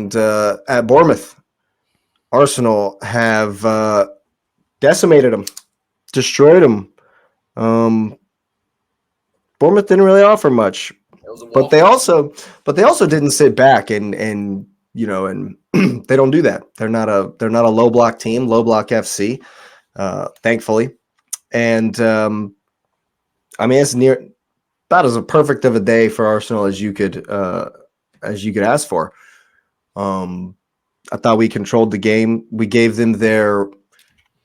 And at Bournemouth, Arsenal have decimated them, destroyed them. Bournemouth didn't really offer much, but they also didn't sit back and they don't do that. They're not a low block team, low block FC, thankfully. And it's near about as perfect of a day for Arsenal as you could ask for. I thought we controlled the game. We gave them their,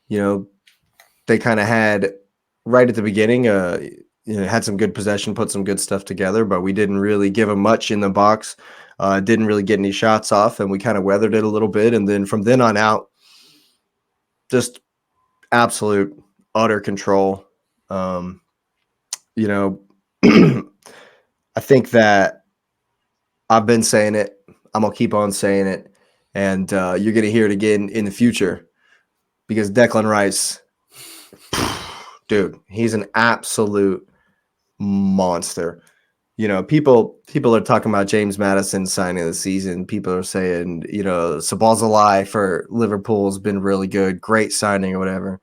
they kind of had right at the beginning, had some good possession, put some good stuff together, but we didn't really give them much in the box. Didn't really get any shots off, and we kind of weathered it a little bit. And then from then on out, just absolute utter control. I think that I've been saying it. I'm gonna keep on saying it, and you're gonna hear it again in the future because Declan Rice, dude, he's an absolute monster. People are talking about James Maddison signing the season. People are saying, Sabazalai for Liverpool has been really good, great signing or whatever.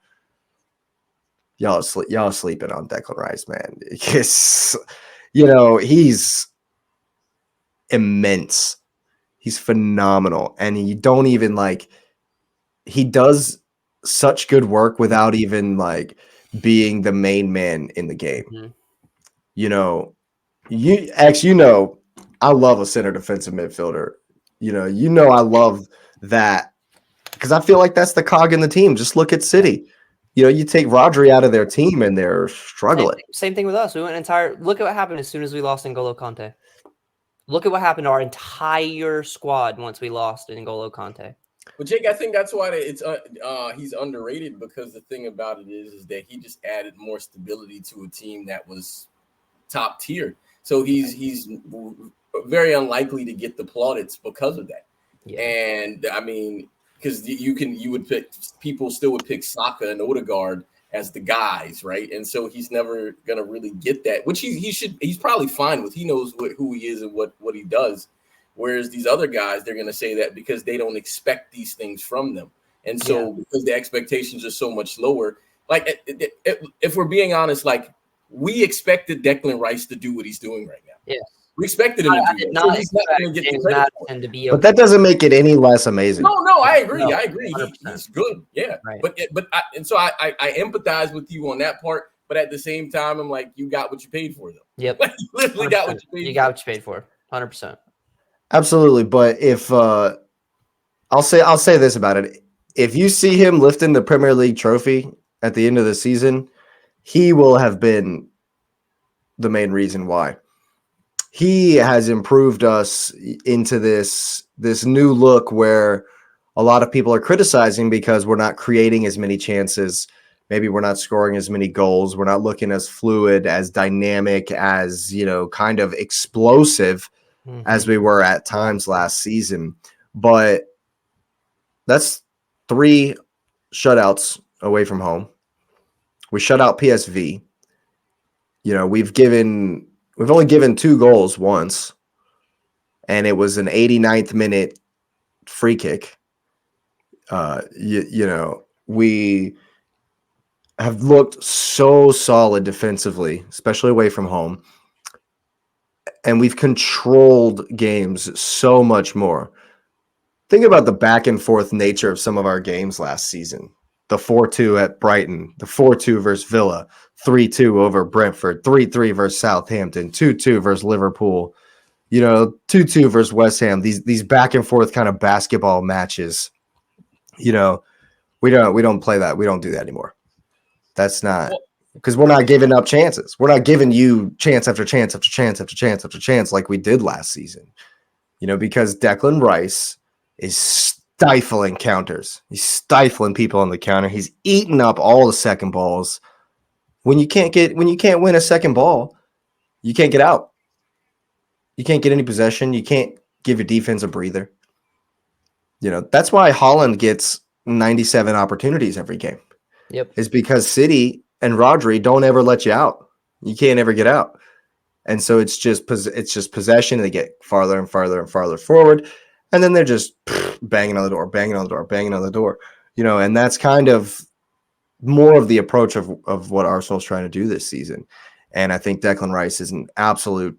Y'all are sleeping on Declan Rice, man. Because, he's immense. He's phenomenal. And you don't even he does such good work without even being the main man in the game. Mm-hmm. I love a center defensive midfielder. I love that because I feel like that's the cog in the team. Just look at City. You take Rodri out of their team and they're struggling. Same thing with us. We went look at what happened as soon as we lost N'Golo Kante. Look at what happened to our entire squad once we lost N'Golo Kante. But Jake, I think that's why he's underrated because the thing about it is that he just added more stability to a team that was top tier. So he's very unlikely to get the plaudits because of that. Yeah. And I mean, because people still would pick Saka and Odegaard as the guys, right? And so he's never gonna really get that, which he's probably fine with. He knows who he is and what he does. Whereas these other guys, they're gonna say that because they don't expect these things from them, and so because the expectations are so much lower. If we're being honest, we expected Declan Rice to do what he's doing right now. Yeah. We expected him to do that. So he's not going to get the credit for it. But that doesn't make it any less amazing. No, I agree. I agree. He's good. Yeah. Right. So I empathize with you on that part. But at the same time, I'm like, you got what you paid for, though. Yep. You literally got what you paid for. You got what you paid for. 100%. Absolutely. But if I'll say this about it. If you see him lifting the Premier League trophy at the end of the season, he will have been the main reason why. He has improved us into this new look where a lot of people are criticizing because we're not creating as many chances. Maybe we're not scoring as many goals. We're not looking as fluid, as dynamic, as, kind of explosive as we were at times last season. But that's 3 shutouts away from home. We shut out PSV. We've only given 2 goals once, and it was an 89th minute free kick. We have looked so solid defensively, especially away from home, and we've controlled games so much more. Think about the back and forth nature of some of our games last season. The 4-2 at Brighton, the 4-2 versus Villa, 3-2 over Brentford, 3-3 versus Southampton, 2-2 versus Liverpool, 2-2 versus West Ham. These back and forth kind of basketball matches. We don't play that. We don't do that anymore. That's not because we're not giving up chances. We're not giving you chance after chance after chance after chance after chance like we did last season. Because Declan Rice is stifling counters. He's stifling people on the counter. He's eating up all the second balls. When you can't win a second ball, you can't get out. You can't get any possession. You can't give your defense a breather. That's why Haaland gets 97 opportunities every game. Yep. Is because City and Rodri don't ever let you out. You can't ever get out. And so it's just possession. They get farther and farther and farther forward. and then they're just banging on the door, banging on the door, banging on the door. And that's kind of more of the approach of what Arsenal's trying to do this season. And I think Declan Rice is an absolute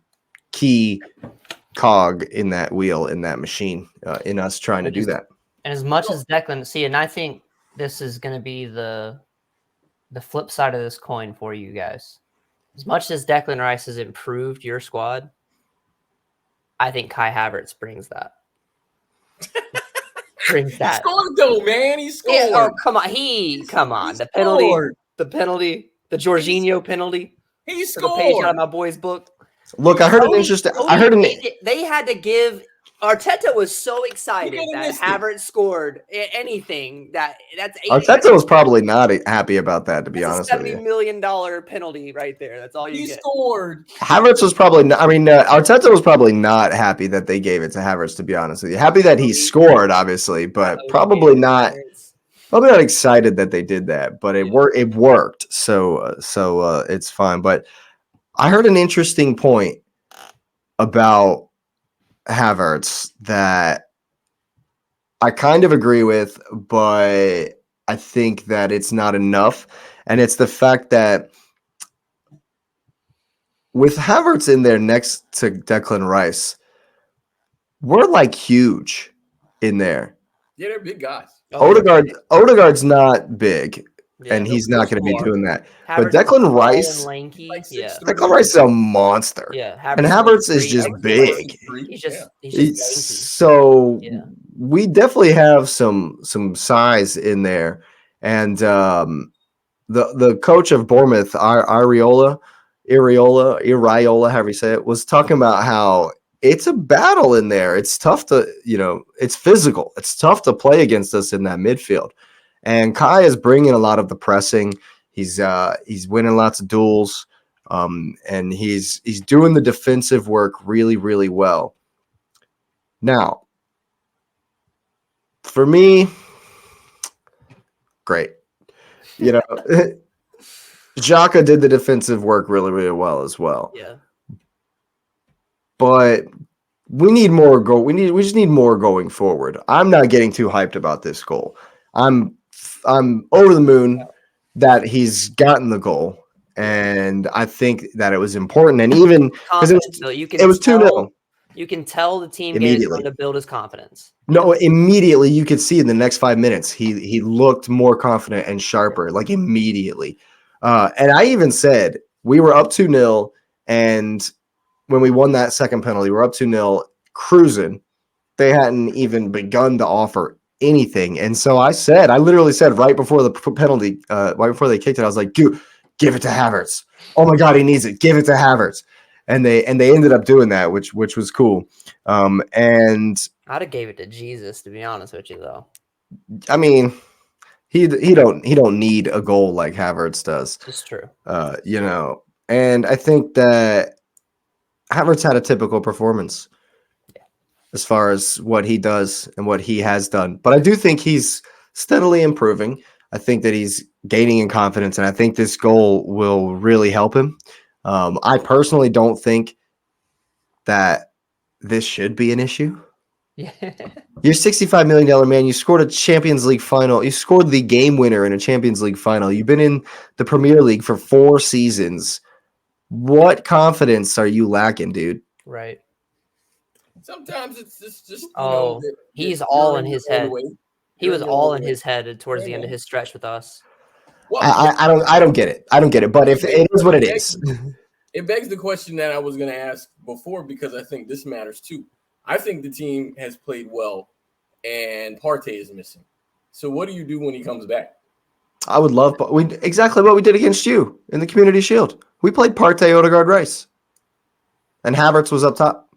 key cog in that wheel, in that machine, in us trying to do that. And as much as Declan, and I think this is going to be the flip side of this coin for you guys. As much as Declan Rice has improved your squad, I think Kai Havertz brings that. He scored though, man. He scored. Yeah, oh, come on. The penalty, the Jorginho penalty. He Took a page out scored. of my boy's book. Look, I heard an interesting. They had to give. Arteta was so excited that Havertz scored anything. That's Arteta was probably not happy about that, to be honest with you. $70 million penalty right there. That's all you get. He scored. Havertz was probably not, Arteta was probably not happy that they gave it to Havertz, to be honest with you. Happy that he scored, obviously, but probably not excited that they did that. But it worked, so it's fine. But I heard an interesting point about Havertz that I kind of agree with, but I think that it's not enough. And it's the fact that with Havertz in there next to Declan Rice, we're like huge in there. Yeah, they're big guys. Odegaard's not big. And he's not going to be doing that. But Declan Rice, Declan Rice is a monster. Yeah, and Havertz is just big. So we definitely have some size in there. And the coach of Bournemouth, Iriola, however you say it, was talking about how it's a battle in there. It's tough to, it's physical. It's tough to play against us in that midfield. And Kai is bringing a lot of the pressing. He's winning lots of duels, and he's doing the defensive work really, really well. Now, for me, great. Xhaka did the defensive work really, really well as well. Yeah. But we need more we just need more going forward. I'm not getting too hyped about this goal. I'm over the moon that he's gotten the goal, and I think that it was important. And even because it was 2-0. You can tell the team is going to build his confidence. No, immediately you could see in the next 5 minutes he looked more confident and sharper, like immediately. And I even said we were up 2-0, and when we won that second penalty, we're up 2-0, cruising. They hadn't even begun to offer anything. And so I literally said right before the penalty, right before they kicked it, I was like, give it to Havertz. Oh my God, he needs it. Give it to Havertz. And they ended up doing that, which was cool. And I'd have gave it to Jesus, to be honest with you, though. I mean, he don't need a goal like Havertz does. It's true. And I think that Havertz had a typical performance as far as what he does and what he has done. But I do think he's steadily improving. I think that he's gaining in confidence, and I think this goal will really help him. I personally don't think that this should be an issue. Yeah. You're $65 million man. You scored a Champions League final. You scored the game winner in a Champions League final. You've been in the Premier League for 4 seasons. What confidence are you lacking, dude? Right. Sometimes it's just he's all in his head. He was all in his head towards the end of his stretch with us. Well, I don't get it. I don't get it. But if it is what it is, it begs the question that I was going to ask before, because I think this matters too. I think the team has played well, and Partey is missing. So what do you do when he comes back? I would love exactly what we did against you in the Community Shield. We played Partey, Odegaard, Rice, and Havertz was up top.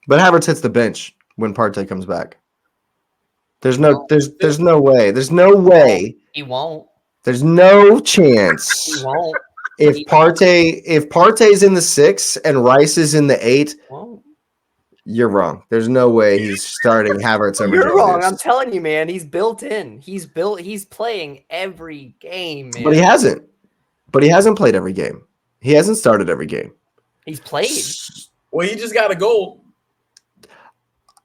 But Havertz hits the bench when Partey comes back. There's no way. There's no way. He won't. There's no chance. He won't. If Partey's in the 6 and Rice is in the 8, you're wrong. There's no way he's starting Havertz over You're wrong. I'm telling you, man. He's built in. He's playing every game, man. But he hasn't. Played every game. He hasn't started every game. He's played. Well, he just got a goal.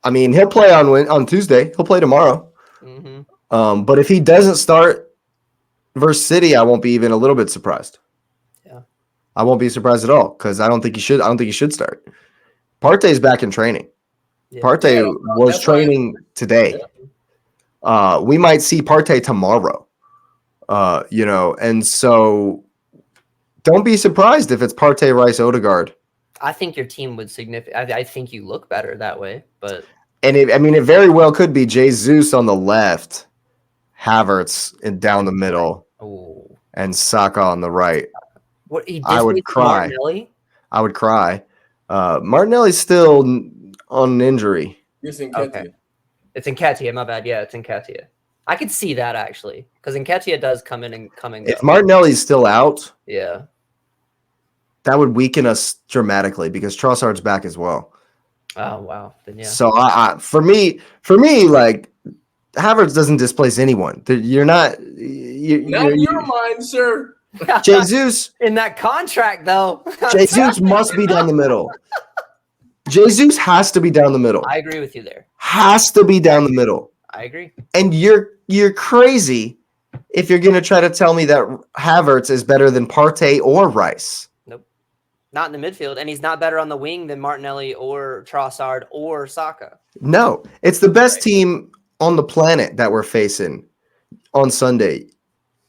I mean, he'll play on Tuesday. He'll play tomorrow. Mm-hmm. But if he doesn't start versus City, I won't be even a little bit surprised. Yeah. I won't be surprised at all because I don't think he should start. Partey's back in training. Yeah. Partey was training today. We might see Partey tomorrow. And so don't be surprised if it's Partey, Rice, Odegaard. I think your team would I think you look better that way, but it very well could be Jesus on the left, Havertz down the middle, and Saka on the right. What I would cry. Martinelli? I would cry. Martinelli's still on an injury. It's in Nketiah. Okay. It's in Nketiah, my bad. Yeah, it's in Nketiah. I could see that actually, because Nketiah does come in and go. If Martinelli's still out, yeah, that would weaken us dramatically because Trossard's back as well. Oh wow! Then yeah. So for me, like Havertz doesn't displace anyone. You're not. Not in your mind, sir. Jesus in that contract though. Jesus must be down the middle. Jesus has to be down the middle. I agree with you there. Has to be down the middle. I agree. And you're crazy if you're going to try to tell me that Havertz is better than Partey or Rice. Nope. Not in the midfield. And he's not better on the wing than Martinelli or Trossard or Saka. No. It's the best team on the planet that we're facing on Sunday.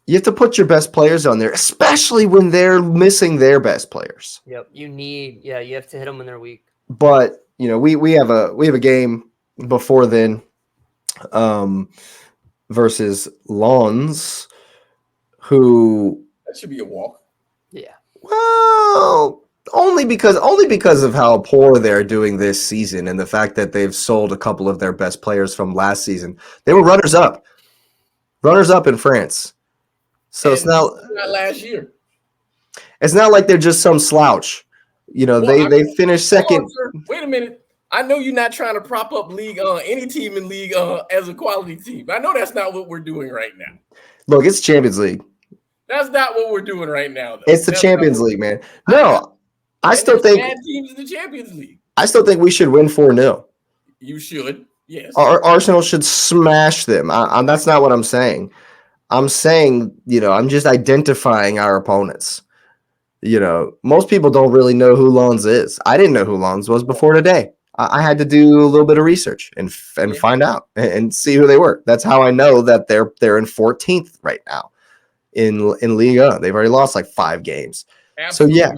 You have to put your best players on there, especially when they're missing their best players. Yep. You have to hit them when they're weak. But, we have a game before then versus Lens, who that should be a walk. Yeah. Well, only because of how poor they're doing this season and the fact that they've sold a couple of their best players from last season. They were runners up in France. So it's not last year. It's not like they're just some slouch. They finished second. Wait a minute. I know you're not trying to prop up any team in league as a quality team. I know that's not what we're doing right now. Look, it's Champions League. That's not what we're doing right now, though. It's the Champions League, man. No, I still think bad teams in the Champions League. I still think we should win 4-0. You should, yes. Arsenal should smash them. That's not what I'm saying. I'm saying, I'm just identifying our opponents. Most people don't really know who Lens is. I didn't know who Lens was before today. I had to do a little bit of research and find out and see who they were. That's how I know that they're in 14th right now in Liga. They've already lost like 5 games. Absolutely. So yeah.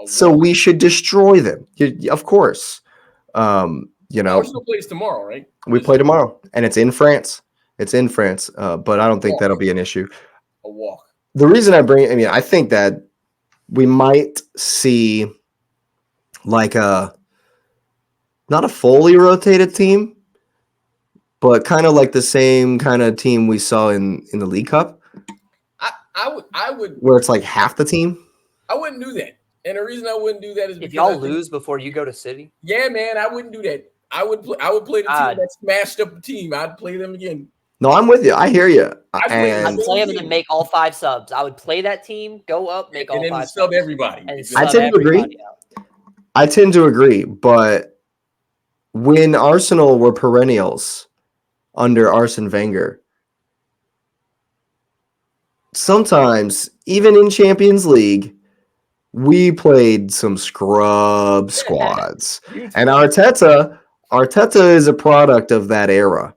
So we should destroy them. Of course. Arsenal plays tomorrow, right? We play tomorrow, and it's in France. But I don't think that'll be an issue. A walk. The reason I think that we might see like not a fully rotated team, but kind of like the same kind of team we saw in the League Cup. I would where it's like half the team. I wouldn't do that. And the reason I wouldn't do that is if y'all lose before you go to City. Yeah, man, I wouldn't do that. I would play the team that smashed up the team. I'd play them again. No, I'm with you. I hear you. I'd play them and make all 5 subs. I would play that team, go up, make all 5 subs. Sub everybody. I tend to agree. I tend to agree, but when Arsenal were perennials under Arsene Wenger, sometimes, even in Champions League, we played some scrub squads. And Arteta is a product of that era.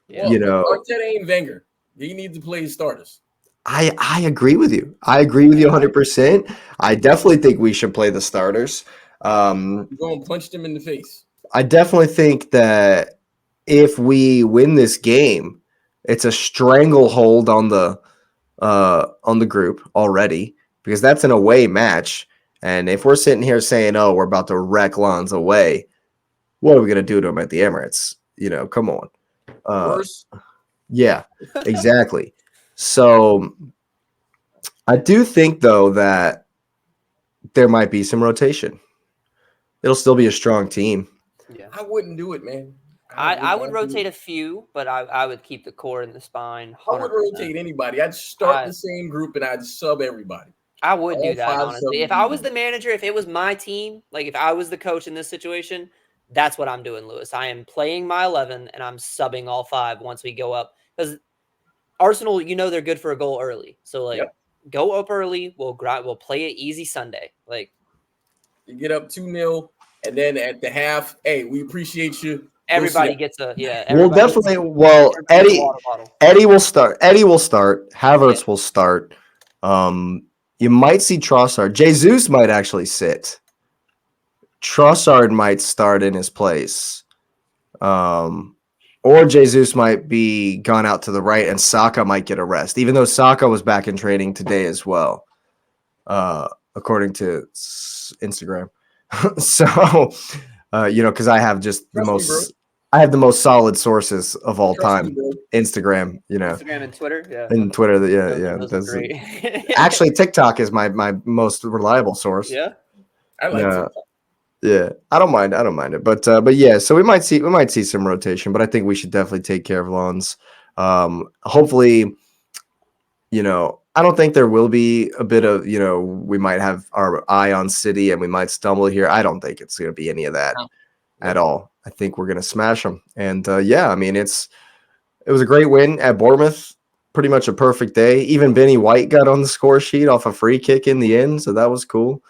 Yeah. Arteta ain't Wenger. He needs to play his starters. I agree with you. I agree with you 100%. I definitely think we should play the starters. Go and punch them in the face. I definitely think that if we win this game, it's a stranglehold on the group already, because that's an away match. And if we're sitting here saying, "Oh, we're about to wreck Lens away," what are we gonna do to them at the Emirates? Come on. Worse. Yeah, exactly. So I do think, though, that there might be some rotation. It'll still be a strong team. Yeah, I wouldn't do it, man. I would rotate a few, but I would keep the core in the spine. 100%. I would rotate anybody. I'd start the same group and I'd sub everybody. I would do that, honestly. If I was the manager, if it was my team, like if I was the coach in this situation, That's what I'm doing, Lewis. I am playing my 11 and I'm subbing all 5 once we go up, because Arsenal, they're good for a goal early. So Yep. go up early. We'll play it easy Sunday. You get up 2-0, and then at the half, hey, we appreciate you. Everybody gets a We'll everybody definitely. gets Well, a Eddie water bottle. Eddie will start. Eddie will start. Havertz will start. You might see Trossard. Jesus might actually sit. Trossard might start in his place. Or Jesus might be gone out to the right, and Saka might get a rest, even though Saka was back in training today as well, according to Instagram. So, because I have just I have the most solid sources of all time. Instagram, Instagram and Twitter, and Twitter, those are great. Actually, TikTok is my most reliable source. Yeah, I like TikTok. Yeah, I don't mind it, but yeah. So we might see some rotation, but I think we should definitely take care of Lons. Hopefully, I don't think there will be a bit of we might have our eye on City and we might stumble here. I don't think it's going to be any of that at all. I think we're going to smash them, and I mean it was a great win at Bournemouth. Pretty much a perfect day. Even Benny White got on the score sheet off a free kick in the end, so that was cool.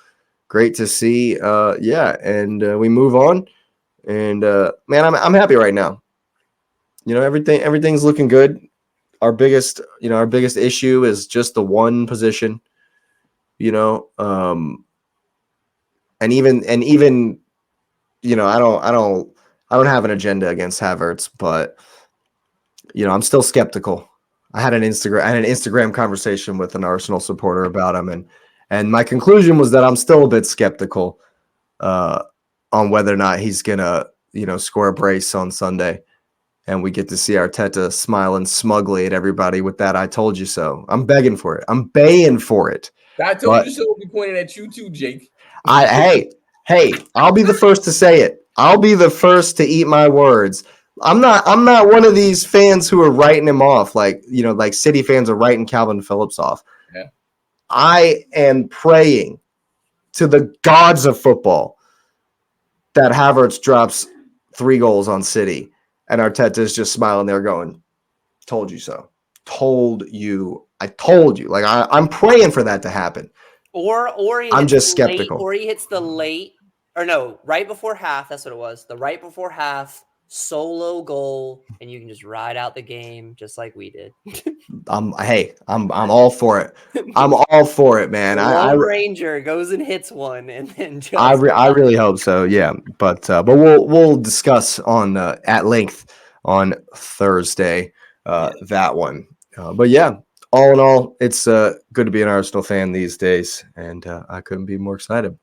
Great to see. And we move on. And man, I'm happy right now. Everything's looking good. Our biggest issue is just the one position. And even I don't have an agenda against Havertz, but I'm still skeptical. I had an Instagram conversation with an Arsenal supporter about him, and my conclusion was that I'm still a bit skeptical on whether or not he's gonna, score a brace on Sunday, and we get to see Arteta smiling smugly at everybody with that "I told you so." I'm begging for it. I'm baying for it. I told you so. We'll be pointing at you too, Jake. Hey, I'll be the first to say it. I'll be the first to eat my words. I'm not one of these fans who are writing him off like City fans are writing Calvin Phillips off. Yeah. I am praying to the gods of football that Havertz drops 3 goals on City and Arteta's just smiling there going, "Told you so. Told you. I told you." Like I'm praying for that to happen. Or I'm just skeptical. Or he hits the late, or no, right before half. That's what it was. The right before half solo goal, and you can just ride out the game just like we did. I'm all for it. I'm all for it, man. The Ranger goes and hits one, and then just I really hope so. Yeah, but we'll discuss on at length on Thursday that one. But yeah, all in all, it's good to be an Arsenal fan these days, and I couldn't be more excited.